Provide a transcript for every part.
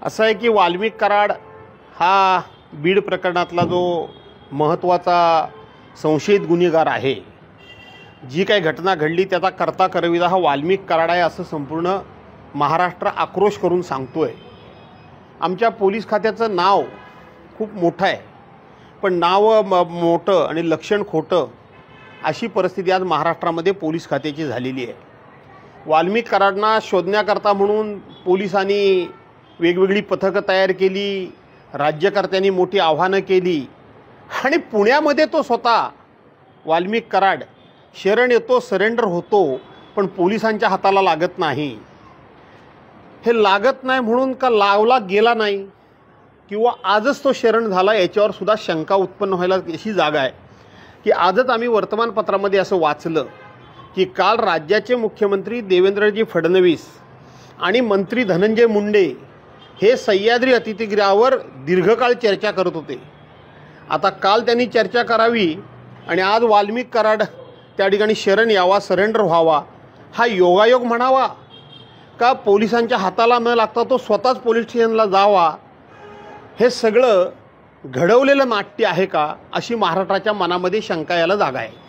असं आहे की वाल्मिक कराड हा बीड प्रकरणातला जो महत्त्वाचा संशयित गुन्हेगार आहे, जी काही घटना घडली त्याचा कर्ता करविदा हा वाल्मिक कराड आहे असं संपूर्ण महाराष्ट्र आक्रोश करून सांगतोय। आमच्या पोलीस खात्याचं नाव खूप मोठं आहे, पण नाव मोठं आणि लक्षण खोटं अशी परिस्थिती आज महाराष्ट्रामध्ये पोलीस खात्याची झालेली आहे। वाल्मिक कराडना शोधण्याकरता म्हणून पोलिसांनी वेगवेगळी पथकं तयार केली, राज्यकर्त्यांनी मोठी आव्हानं केली आणि पुण्यामध्ये तो स्वतः वाल्मिक कराड शरण येतो, सरेंडर होतो, पण पोलिसांच्या हाताला लागत नाही। हे लागत नाही म्हणून का लावला गेला नाही किंवा आजच तो शरण झाला याच्यावर सुद्धा शंका उत्पन्न व्हायला अशी जागा आहे की आजच आम्ही वर्तमानपत्रामध्ये असं वाचलं की काल राज्याचे मुख्यमंत्री देवेंद्रजी फडणवीस आणि मंत्री धनंजय मुंडे हे सह्याद्री अतिथीगृहावर दीर्घकाळ चर्चा करत होते। आता काल त्यांनी चर्चा करावी आणि आज वाल्मिक कराड त्या ठिकाणी शरण यावा, सरेंडर व्हावा, हा योगायोग म्हणावा का पोलिसांच्या हाताला न लागता तो स्वतःच पोलीस स्टेशनला जावा, हे सगळं घडवलेलं नाट्य आहे का अशी महाराष्ट्राच्या मनामध्ये शंका यायला जागा आहे।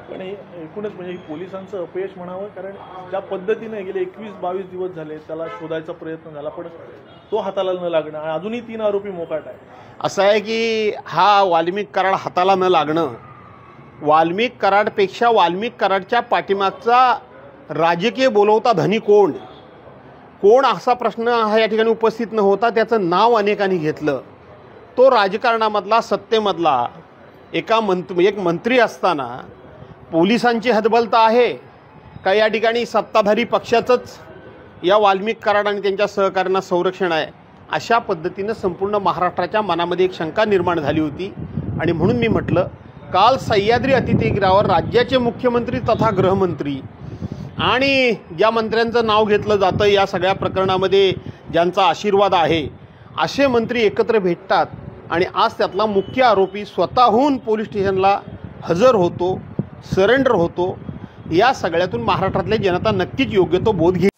पण एकूणच म्हणजे पोलिसांचं अपयश म्हणावं, कारण ज्या पद्धतीने गेले 21-22 दिवस झाले त्याला शोधायचा प्रयत्न झाला पण तो हाताला न लागणं आणि अजूनही 3 आरोपी मोकाट आहे। असं आहे की हा वाल्मिक कराड हाताला न लागणं, वाल्मिक कराडपेक्षा वाल्मिक कराडच्या पाठीमागचा राजकीय बोलवता धनी कोण कोण असा प्रश्न हा या ठिकाणी उपस्थित न होता त्याचं नाव अनेकांनी घेतलं। तो राजकारणामधला सत्तेमधला एक मंत्री असताना पोलिसांची हतबलता आहे का या ठिकाणी सत्ताधारी पक्षाचंच या वाल्मिक कराड आणि त्यांच्या सहकाऱ्यांना संरक्षण आहे, अशा पद्धतीनं संपूर्ण महाराष्ट्राच्या मनामध्ये एक शंका निर्माण झाली होती। आणि म्हणून मी म्हटलं काल सह्याद्री अतिथीगृहावर राज्याचे मुख्यमंत्री तथा गृहमंत्री आणि ज्या मंत्र्यांचं नाव घेतलं जातं या सगळ्या प्रकरणामध्ये ज्यांचा आशीर्वाद आहे असे मंत्री एकत्र भेटतात आणि आज त्यातला मुख्य आरोपी स्वतःहून पोलीस स्टेशनला हजर होतो, सरेंडर होतो। या सगळ्यातून महाराष्ट्रातली जनता नक्कीच योग्य तो बोध घेईल।